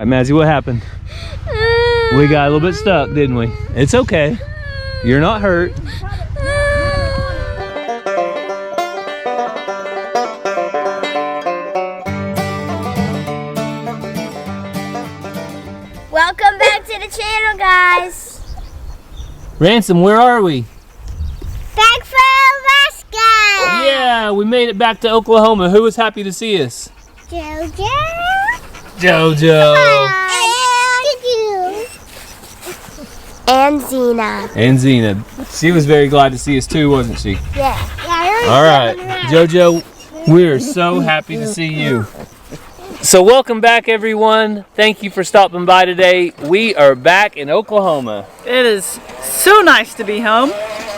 All right, Mazzy, what happened? We got a little bit stuck, didn't we? It's okay. You're not hurt. Welcome back to the channel, guys. Ransom, where are we? Back from Alaska. Yeah, we made it back to Oklahoma. Who was happy to see us? Jojo. Jojo. And Zena. And Zena. She was very glad to see us too, wasn't she? Yeah. All right, Jojo, we're so happy to see you. So welcome back, everyone. Thank you for stopping by today. We are back in Oklahoma. It is so nice to be home.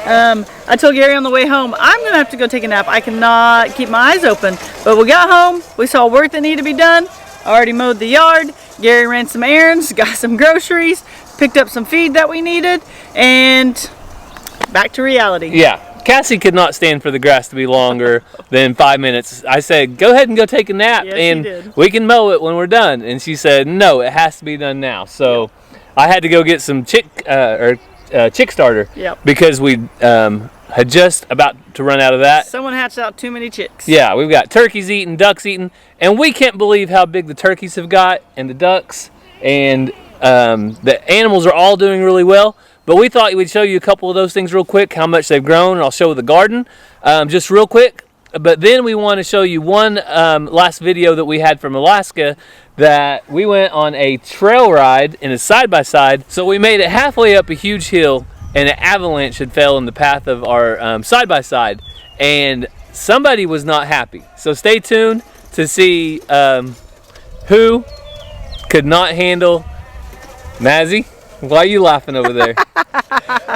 I told Gary on the way home, I'm going to have to go take a nap. I cannot keep my eyes open. But we got home. We saw work that needed to be done. I already mowed the yard. Gary ran some errands, got some groceries, picked up some feed that we needed, and back to reality. Yeah, Cassie could not stand for the grass to be longer than 5 minutes. I said, go ahead and go take a nap, Yes, and she did. we can mow it when we're done. And she said, no, it has to be done now. So I had to go get some chick starter. Yep. Because we had just about to run out of that. Someone hatched out too many chicks. Yeah, we've got turkeys eating, ducks eating, and we can't believe how big the turkeys have got and the ducks, and the animals are all doing really well. But we thought we'd show you a couple of those things real quick, how much they've grown, and I'll show the garden just real quick. But then we want to show you one last video that we had from Alaska, that we went on a trail ride in a side-by-side. So we made it halfway up a huge hill, and an avalanche had fell in the path of our side-by-side, and somebody was not happy. So stay tuned to see who could not handle, Mazzy, why are you laughing over there?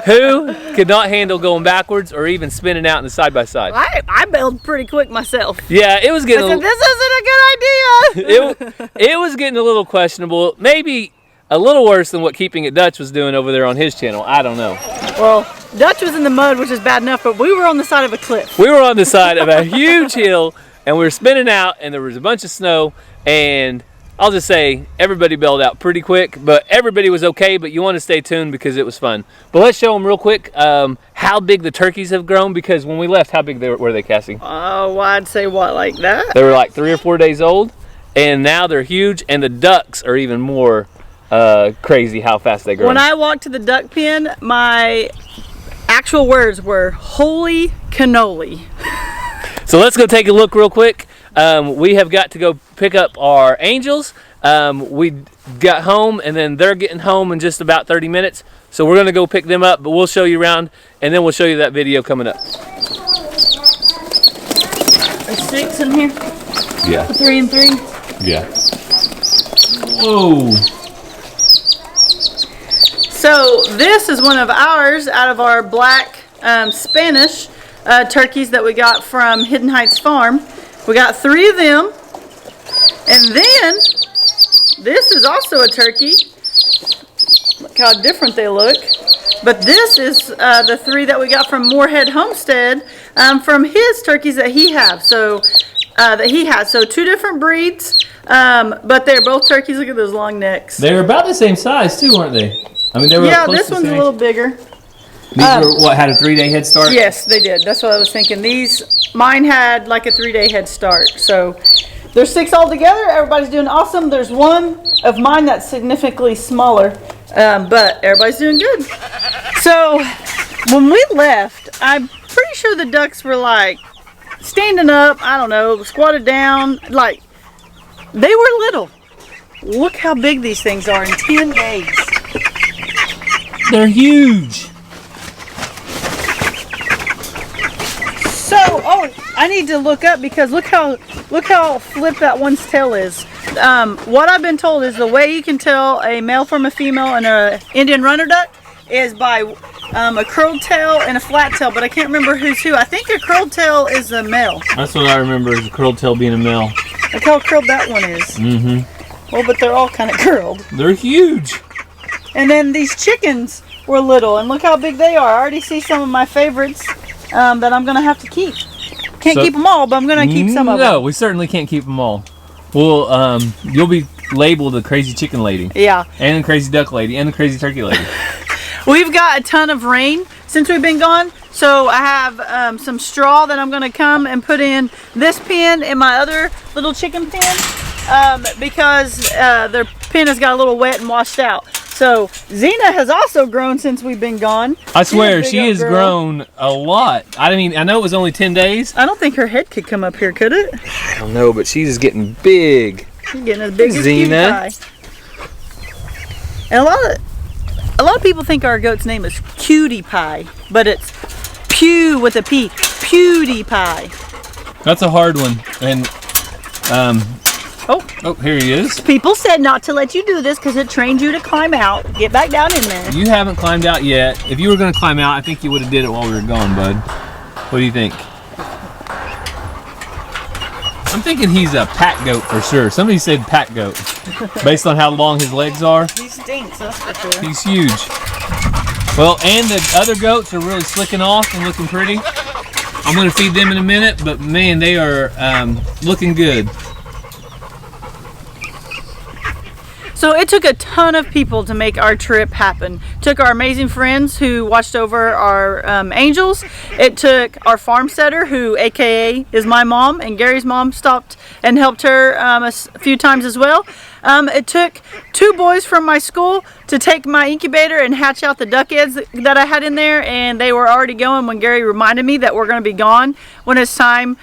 Who could not handle going backwards or even spinning out in the side-by-side? I bailed pretty quick myself. Yeah, it was I getting said, this isn't a good idea. it was getting a little questionable. Maybe a little worse than what Keeping It Dutch was doing over there on his channel. I don't know. Well, Dutch was in the mud, which is bad enough, but we were on the side of a cliff. We were on the side of a huge hill, and we were spinning out, and there was a bunch of snow, and I'll just say everybody bailed out pretty quick, but everybody was okay. But you want to stay tuned because it was fun. But let's show them real quick how big the turkeys have grown, because when we left, how big were they, Cassie? Oh, I'd say what, like that? They were like 3 or 4 days old, and now they're huge, and the ducks are even more crazy how fast they grow. When I walked to the duck pen, my actual words were, holy cannoli. So let's go take a look real quick. We have got to go pick up our angels. We got home, and then they're getting home in just about 30 minutes. So we're going to go pick them up, but we'll show you around, and then we'll show you that video coming up. There's 6 in here? Yeah. 3 and 3? Yeah. Whoa. So this is one of ours out of our black Spanish turkeys that we got from Hidden Heights Farm. We got 3 of them, and then this is also a turkey. Look how different they look. But this is the 3 that we got from Moorhead Homestead from his turkeys that he has. So 2 different breeds, but they're both turkeys. Look at those long necks. They're about the same size too, aren't they? I mean, they were. Yeah, close this to the one's a same. little bigger. These were what, had a 3-day head start? Yes, they did. That's what I was thinking. Mine had like a 3-day head start. So there's 6 altogether. Everybody's doing awesome. There's one of mine that's significantly smaller, but everybody's doing good. So when we left, I'm pretty sure the ducks were like standing up, I don't know, squatted down, like they were little. Look how big these things are in 10 days. They're huge. So, I need to look up because look how flipped that one's tail is. What I've been told is the way you can tell a male from a female and an Indian runner duck is by a curled tail and a flat tail, but I can't remember who's who. I think a curled tail is the male. That's what I remember, is a curled tail being a male. Look how curled that one is. Mm-hmm. Well, but they're all kind of curled. They're huge. And then these chickens were little, and look how big they are. I already see some of my favorites that I'm going to have to keep. Can't keep them all, but I'm going to keep some of them. No, we certainly can't keep them all. Well, you'll be labeled the crazy chicken lady. Yeah. And the crazy duck lady and the crazy turkey lady. We've got a ton of rain since we've been gone, so I have some straw that I'm gonna come and put in this pen and my other little chicken pen because their pen has got a little wet and washed out. So Xena has also grown since we've been gone. I swear, she has grown a lot. I mean, I know it was only 10 days. I don't think her head could come up here, could it? I don't know, but she's getting big. She's getting as big as Cutie Xena. Pie. And a lot of people think our goat's name is Cutie Pie, but it's Pew with a P. PewDiePie. That's a hard one. And oh, here he is. People said not to let you do this because it trained you to climb out. Get back down in there. You haven't climbed out yet. If you were going to climb out, I think you would have did it while we were gone, bud. What do you think? I'm thinking he's a pack goat for sure. Somebody said pack goat based on how long his legs are. He stinks, that's for sure. He's huge. Well, and the other goats are really slicking off and looking pretty. I'm going to feed them in a minute, but man, they are looking good. So it took a ton of people to make our trip happen. It took our amazing friends who watched over our angels. It took our farm setter, who AKA is my mom, and Gary's mom stopped and helped her a few times as well. It took 2 boys from my school to take my incubator and hatch out the duck eggs that I had in there, and they were already going when Gary reminded me that we're going to be gone when it's time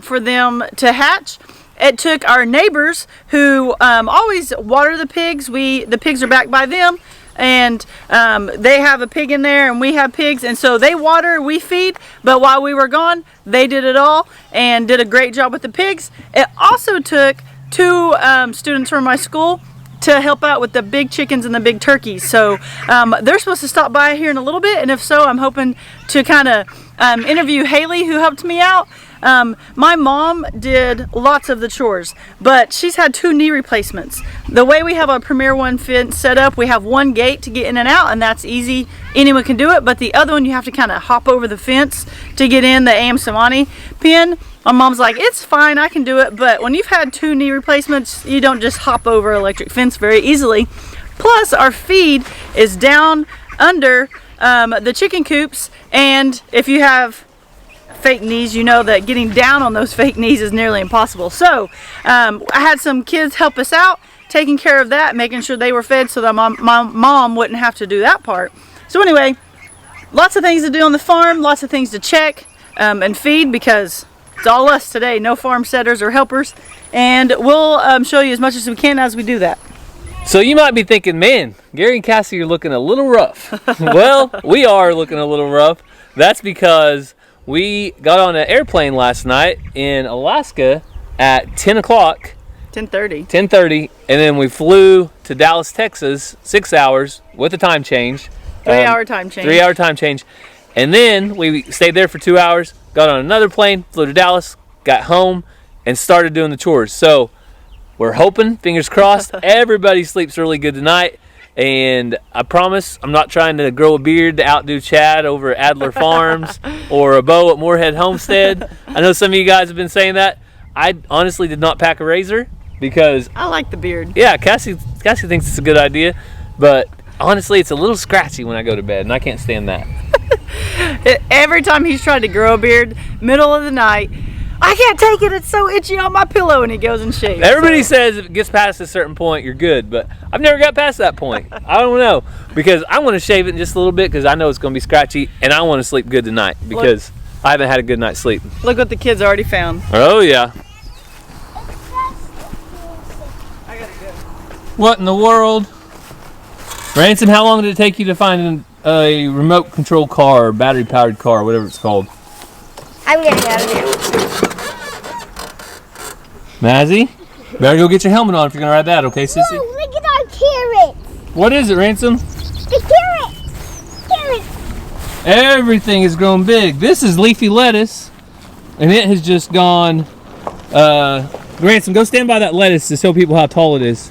for them to hatch. It took our neighbors who always water the pigs. The pigs are back by them, and they have a pig in there and we have pigs, and so they water, we feed, but while we were gone, they did it all and did a great job with the pigs. It also took 2 students from my school to help out with the big chickens and the big turkeys. So they're supposed to stop by here in a little bit, and if so, I'm hoping to kind of interview Haley, who helped me out. My mom did lots of the chores, but she's had 2 knee replacements. The way we have a Premier One fence set up, we have 1 gate to get in and out, and that's easy. Anyone can do it, but the other one, you have to kind of hop over the fence to get in the AM Samani pen. My mom's like, it's fine, I can do it, but when you've had 2 knee replacements, you don't just hop over electric fence very easily. Plus, our feed is down under the chicken coops, and if you have fake knees, you know that getting down on those fake knees is nearly impossible. So I had some kids help us out, taking care of that, making sure they were fed so that my mom wouldn't have to do that part. So anyway, lots of things to do on the farm, lots of things to check and feed, because it's all us today, no farm setters or helpers, and we'll show you as much as we can as we do that. So you might be thinking, man, Gary and Cassie are looking a little rough. Well, we are looking a little rough. That's because we got on an airplane last night in Alaska at 10 o'clock. 10:30. 10:30, and then we flew to Dallas, Texas, 6 hours with a time change. 3-hour time change. 3-hour time change. And then we stayed there for 2 hours, got on another plane, flew to Dallas, got home, and started doing the chores. So we're hoping, fingers crossed, everybody sleeps really good tonight. And I promise I'm not trying to grow a beard to outdo Chad over at Adler Farms or a Bo at Moorhead Homestead. I know some of you guys have been saying that. I honestly did not pack a razor because I like the beard. Yeah, Cassie thinks it's a good idea, but honestly it's a little scratchy when I go to bed, and I can't stand that. Every time he's tried to grow a beard, middle of the night, I can't take it, it's so itchy on my pillow, and he goes and shaves. Everybody says if it gets past a certain point, you're good, but I've never got past that point. I don't know, because I want to shave it in just a little bit because I know it's going to be scratchy, and I want to sleep good tonight because I haven't had a good night's sleep. Look what the kids already found. Oh, yeah. I gotta go. What in the world? Ransom, how long did it take you to find a remote control car, or battery powered car, whatever it's called? I'm getting out of here. Mazzy, better go get your helmet on if you're going to ride that, okay, sissy? Whoa, look at our carrots. What is it, Ransom? The carrots. Carrots. Everything has grown big. This is leafy lettuce, and it has just gone... Ransom, go stand by that lettuce to show people how tall it is.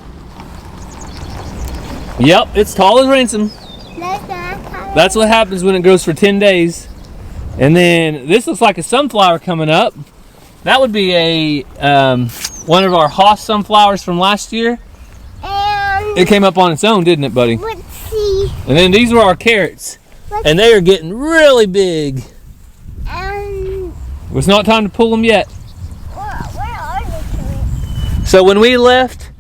Yep, it's tall as Ransom. That's what happens when it grows for 10 days. And then this looks like a sunflower coming up. That would be a one of our Haas sunflowers from last year. It came up on its own, didn't it, buddy? Let's see. And then these were our carrots. And they are getting really big. It's not time to pull them yet. Where are the carrots? So when we left,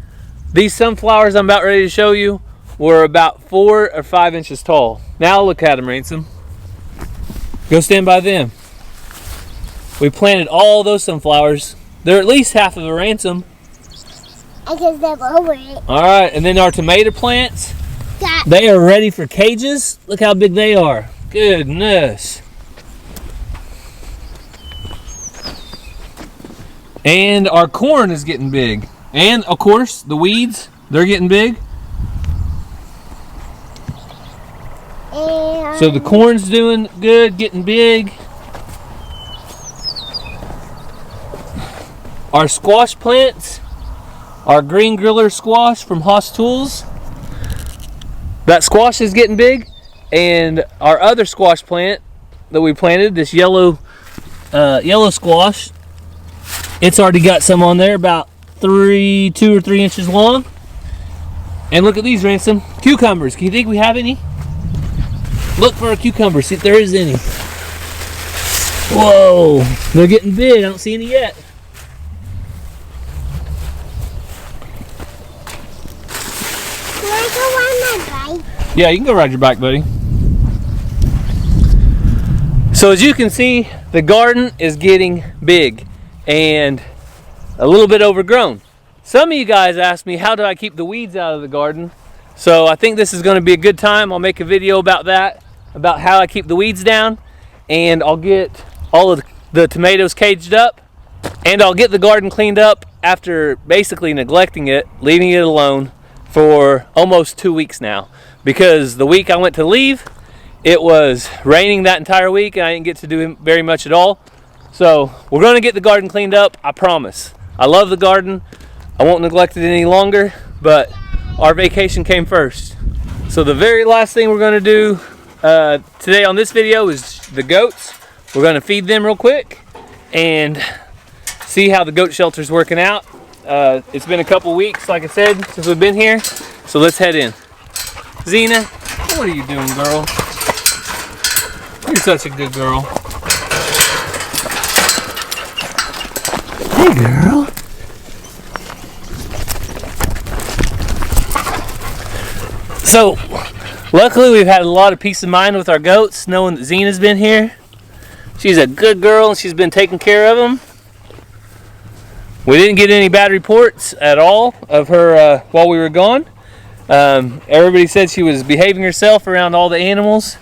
these sunflowers I'm about ready to show you were about 4 or 5 inches tall. Now look at them, Ransom. Go stand by them. We planted all those sunflowers. They're at least half of a Ransom. I can step over it. All right, and then our tomato plants, That. they are ready for cages. Look how big they are. Goodness. And our corn is getting big. And of course, the weeds, they're getting big. And So the corn's doing good, getting big. Our squash plants, our green griller squash from Haas Tools, that squash is getting big. And our other squash plant that we planted, this yellow squash, it's already got some on there, about 2 or 3 inches long. And look at these, Ransom, cucumbers. Can you think we have any? Look for a cucumber, see if there is any. Whoa, they're getting big. I don't see any yet. can I go on my bike? Yeah, you can go ride your bike, buddy. So as you can see, the garden is getting big and a little bit overgrown. Some of you guys asked me, how do I keep the weeds out of the garden? So I think this is going to be a good time. I'll make a video about that, about how I keep the weeds down, and I'll get all of the tomatoes caged up, and I'll get the garden cleaned up after basically neglecting it, leaving it alone for almost 2 weeks now. Because the week I went to leave, it was raining that entire week and I didn't get to do very much at all. So we're going to get the garden cleaned up, I promise. I love the garden. I won't neglect it any longer, but our vacation came first. So the very last thing we're going to do today on this video is the goats. We're going to feed them real quick and see how the goat shelter's working out. It's been a couple weeks, like I said, since we've been here. So let's head in. Zena, what are you doing, girl? You're such a good girl. Hey, girl. So, luckily we've had a lot of peace of mind with our goats, knowing that Zena's been here. She's a good girl and she's been taking care of them. We didn't get any bad reports at all of her while we were gone. Everybody said she was behaving herself around all the animals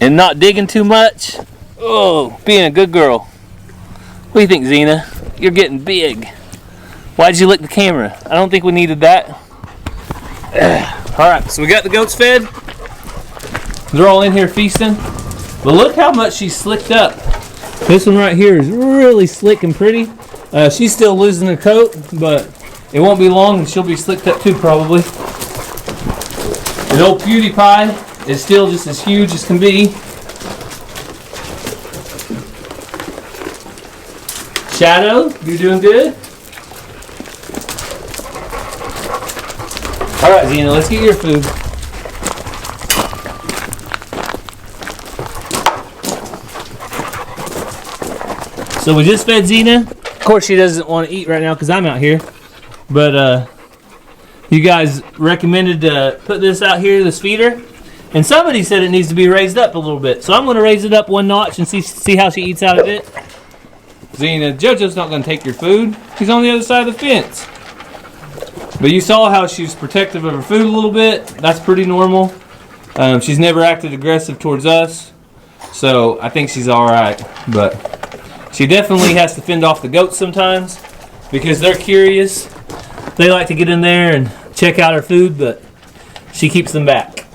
and not digging too much. Oh, being a good girl. What do you think, Zena? You're getting big. Why'd you lick the camera? I don't think we needed that. Alright, so we got the goats fed. They're all in here feasting. But look how much she's slicked up. This one right here is really slick and pretty. She's still losing her coat, but it won't be long and she'll be slicked up too, probably. And old PewDiePie is still just as huge as can be. Shadow, you're doing good. Alright, Zena, let's get your food. So we just fed Zena. Of course, she doesn't want to eat right now because I'm out here. But you guys recommended to put this out here, this feeder. And somebody said it needs to be raised up a little bit. So I'm going to raise it up one notch and see how she eats out of it. Zena, JoJo's not going to take your food. She's on the other side of the fence. But you saw how she's protective of her food a little bit. That's pretty normal. She's never acted aggressive towards us. So I think she's alright. But she definitely has to fend off the goats sometimes because they're curious. They like to get in there and check out her food, but she keeps them back.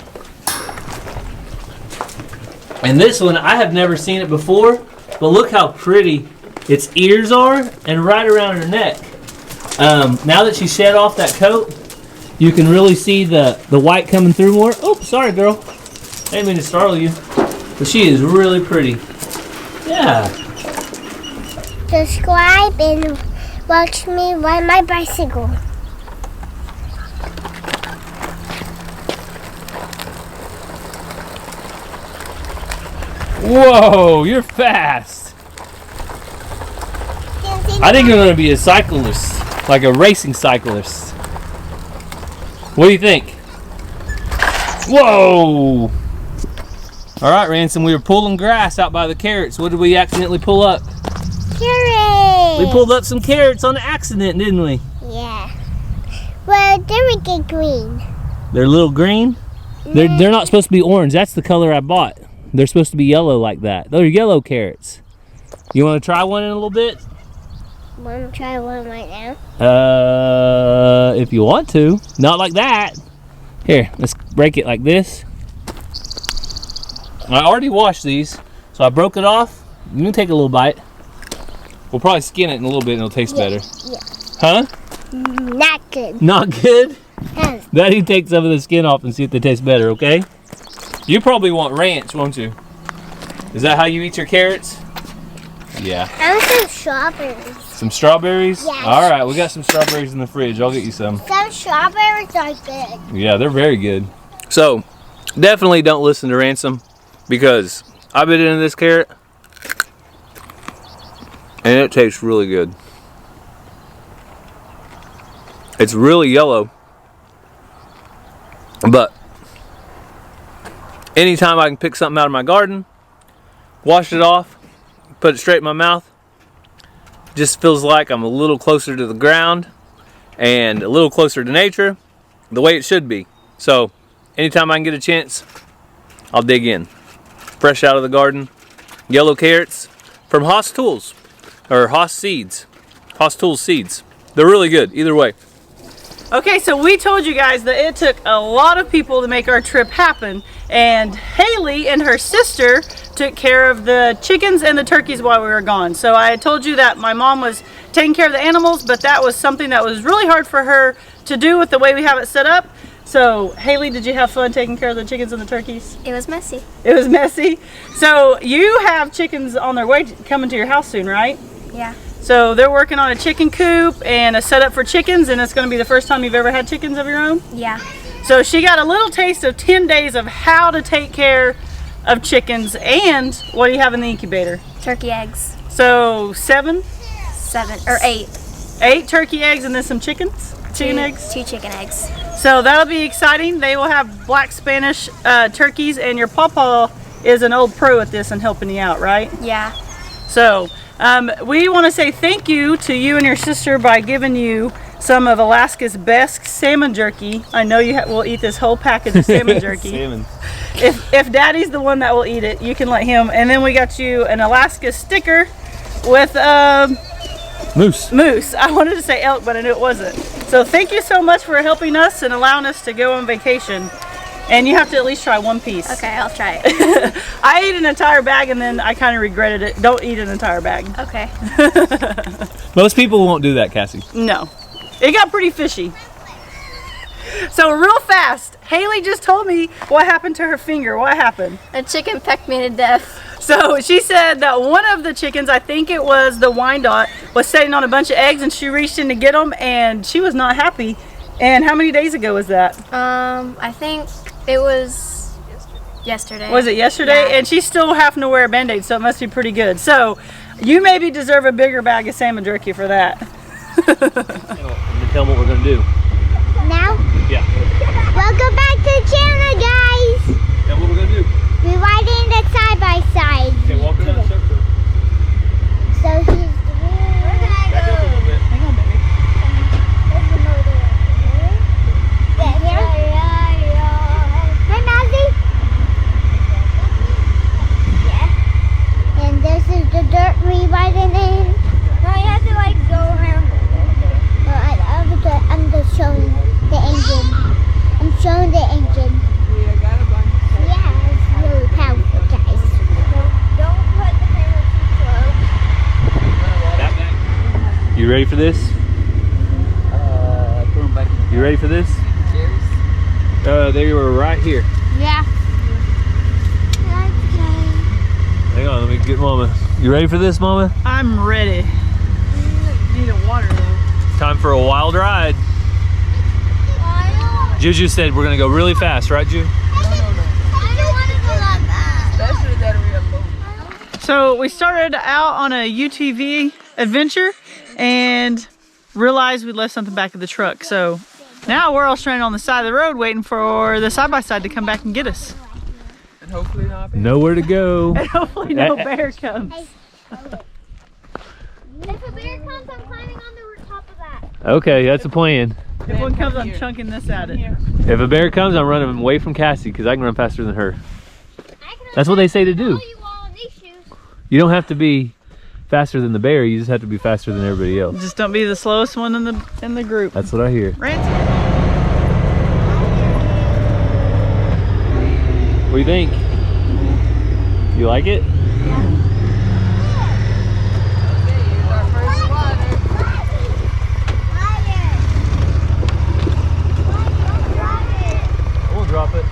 And this one, I have never seen it before, but look how pretty its ears are and right around her neck. Now that she shed off that coat, you can really see the white coming through more. Oh, sorry, girl. I didn't mean to startle you. But she is really pretty. Yeah. Subscribe and watch me ride my bicycle. Whoa, you're fast. I think you're going to be a cyclist, like a racing cyclist. What do you think? Whoa! All right, Ransom, we were pulling grass out by the carrots. What did we accidentally pull up? Carrots. We pulled up some carrots on accident, didn't we? Yeah. Well, they're get green. They're a little green? They're not supposed to be orange. That's the color I bought. They're supposed to be yellow like that. Those are yellow carrots. You want to try one in a little bit? Want to try one right now? If you want to. Not like that. Here, let's break it like this. I already washed these, so I broke it off. You can take a little bite. We'll probably skin it in a little bit and it'll taste better. Yeah. Huh? Not good. Not good? Yes. Daddy, take some of the skin off and see if they taste better, okay? You probably want ranch, won't you? Is that how you eat your carrots? Yeah. I want some strawberries. Some strawberries? Yes. All right, we got some strawberries in the fridge. I'll get you some. Some strawberries are good. Yeah, they're very good. So, definitely don't listen to Ransom because I bit into this carrot and it tastes really good. It's really yellow, but anytime I can pick something out of my garden, wash it off, put it straight in my mouth, just feels like I'm a little closer to the ground and a little closer to nature, the way it should be. So anytime I can get a chance, I'll dig in. Fresh out of the garden, yellow carrots from Haas Tools or Haas Seeds, Haas Tools Seeds. They're really good either way. Okay, so we told you guys that it took a lot of people to make our trip happen, and Haley and her sister took care of the chickens and the turkeys while we were gone. So I had told you that my mom was taking care of the animals, but that was something that was really hard for her to do with the way we have it set up. So Haley, did you have fun taking care of the chickens and the turkeys? It was messy. It was messy. So you have chickens on their way coming to your house soon, right? Yeah. So they're working on a chicken coop and a setup for chickens, and it's going to be the first time you've ever had chickens of your own? Yeah. So she got a little taste of 10 days of how to take care of chickens. And what do you have in the incubator? Turkey eggs. So 7? 7 or 8. 8 turkey eggs and then some chickens? Chicken eggs? 2 chicken eggs. So that'll be exciting. They will have black Spanish turkeys, and your pawpaw is an old pro at this and helping you out, right? Yeah. So we want to say thank you to you and your sister by giving you some of Alaska's best salmon jerky. I know you will eat this whole package of salmon jerky. Salmon. If Daddy's the one that will eat it, you can let him. And then we got you an Alaska sticker with Moose. moose. I wanted to say elk, but I knew it wasn't. So thank you so much for helping us and allowing us to go on vacation. And you have to at least try one piece. Okay, I'll try it. I ate an entire bag and then I kind of regretted it. Don't eat an entire bag. Okay. Most people won't do that, Cassie. No. It got pretty fishy. So real fast, Haley just told me what happened to her finger. What happened? A chicken pecked me to death. So she said that one of the chickens, I think it was the Wyandotte, was sitting on a bunch of eggs and she reached in to get them and she was not happy. And how many days ago was that? I think it was yesterday. Was it yesterday? Yeah. And she's still having to wear a Band-Aid, so it must be pretty good. So you maybe deserve a bigger bag of salmon jerky for that. I'm gonna tell them what we're gonna do. Now, Yeah. welcome back to the channel, guys. Tell them what we're gonna do. We're riding the side by side. Okay, walk around the circle. So he's the Back up a little bit. Hang on, baby. Hi, Mazzy. Yeah. And this is the dirt we riding in. No, you have to like go around. I'm just showing the engine. I'm showing the engine. Yeah, it's really powerful, guys. Don't put the camera too close. You ready for this? You ready for this? They were right here. Yeah. Hang on, let me get Mama. You ready for this, Mama? I'm ready. Need a water though. Time for a wild ride. Juju said we're gonna go really fast, right, Ju? I don't want to go that fast. Especially that we have low So we started out on a UTV adventure and realized we left something back at the truck. So now we're all stranded on the side of the road waiting for the side-by-side to come back and get us. And hopefully not bear. Nowhere to go. And hopefully no bear comes. If a bear comes, I'm climbing on the top of that. Okay, that's the plan. If one comes, I'm chunking this at it. If a bear comes, I'm running away from Cassie because I can run faster than her. That's what they say to do. You don't have to be faster than the bear, you just have to be faster than everybody else. Just don't be the slowest one in the group. That's what I hear. Ransom. What do you think? You like it? We'll drop it.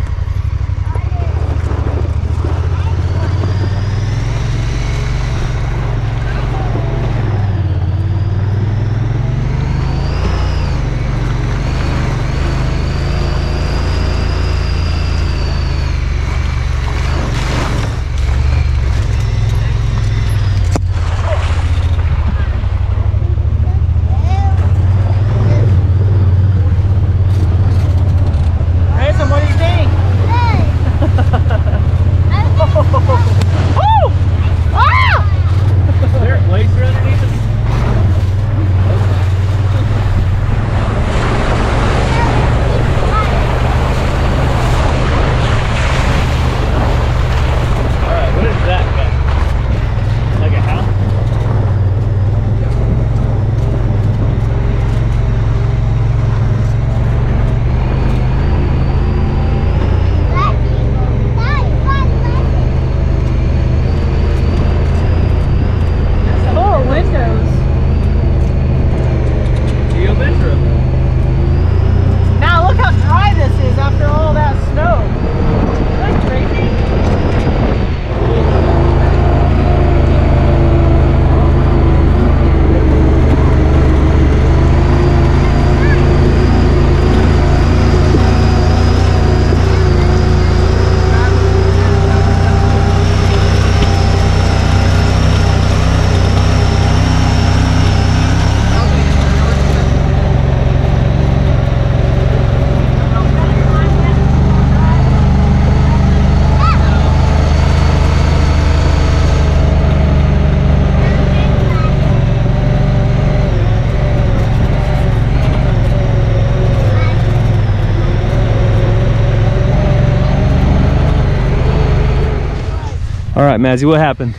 All right, Mazzy, what happened?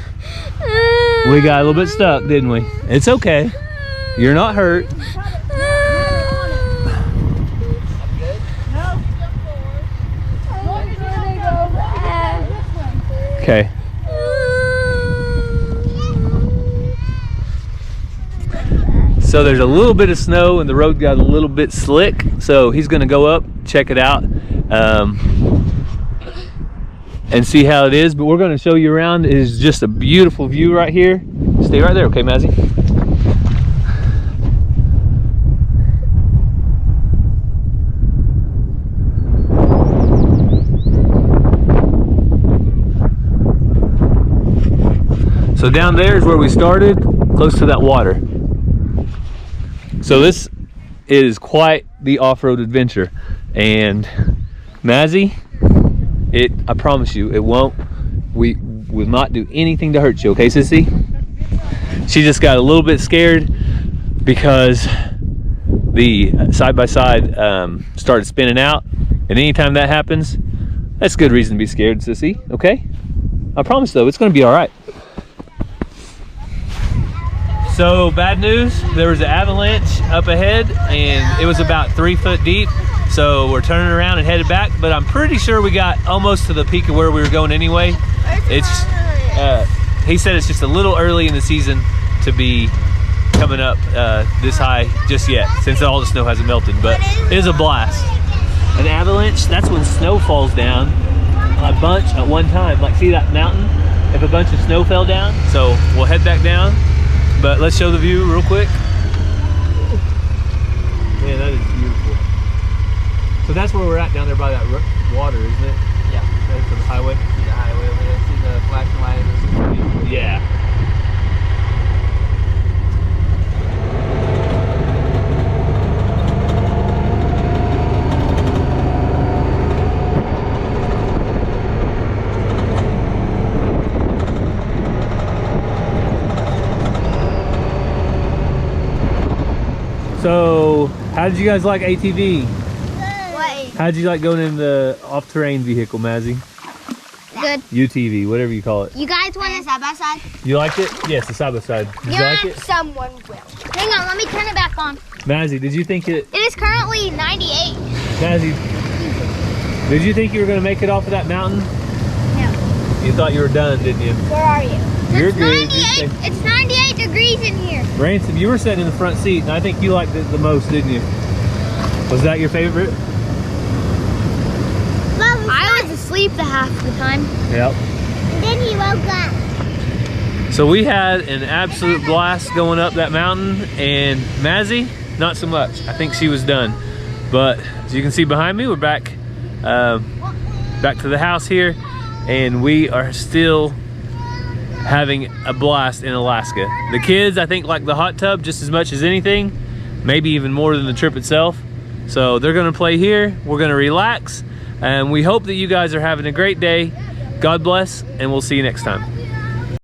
We got a little bit stuck, didn't we? It's okay. You're not hurt. Okay. So there's a little bit of snow and the road got a little bit slick. So he's gonna go up, check it out, and see how it is. But we're gonna show you around. It is just a beautiful view right here. Stay right there, okay, Mazzy? So down there is where we started, close to that water. So this is quite the off-road adventure. And Mazzy, I promise you, we will not do anything to hurt you, okay, sissy? She just got a little bit scared because the side-by-side started spinning out. And anytime that happens, that's a good reason to be scared, sissy, okay? I promise though, it's gonna be all right. So bad news, there was an avalanche up ahead and it was about 3 foot deep. So we're turning around and headed back, but I'm pretty sure we got almost to the peak of where we were going anyway. It's, he said it's just a little early in the season to be coming up this high just yet, since all the snow hasn't melted, but it is a blast. An avalanche, that's when snow falls down a bunch at one time. Like, see that mountain? If a bunch of snow fell down, so we'll head back down. But let's show the view real quick. Man, that is beautiful. So that's where we're at down there by that water, isn't it? Yeah. Right for the highway. Yeah. highway over there. See the flashing light? Yeah. So, how did you guys like ATV? What? How did you like going in the off-terrain vehicle, Mazzy? Good. UTV, whatever you call it. You guys want a side by side? You liked it? Yes, the side by side. Did you like it? Someone will. Hang on, let me turn it back on. Mazzy, did you think it? It is currently 98. Mazzy, did you think you were going to make it off of that mountain? No. You thought you were done, didn't you? Where are you? You're It's good. 98. It's 98 degrees in here. Ransom, you were sitting in the front seat, and I think you liked it the most, didn't you? Was that your favorite? I was asleep the half the time. Yep. And then he woke up. So we had an absolute blast going up that mountain, and Mazzy, not so much. I think she was done. But as you can see behind me, we're back to the house here, and we are still having a blast in Alaska. The kids, I think, like the hot tub just as much as anything, maybe even more than the trip itself. So they're gonna play here, we're gonna relax, and we hope that you guys are having a great day. God bless, and we'll see you next time.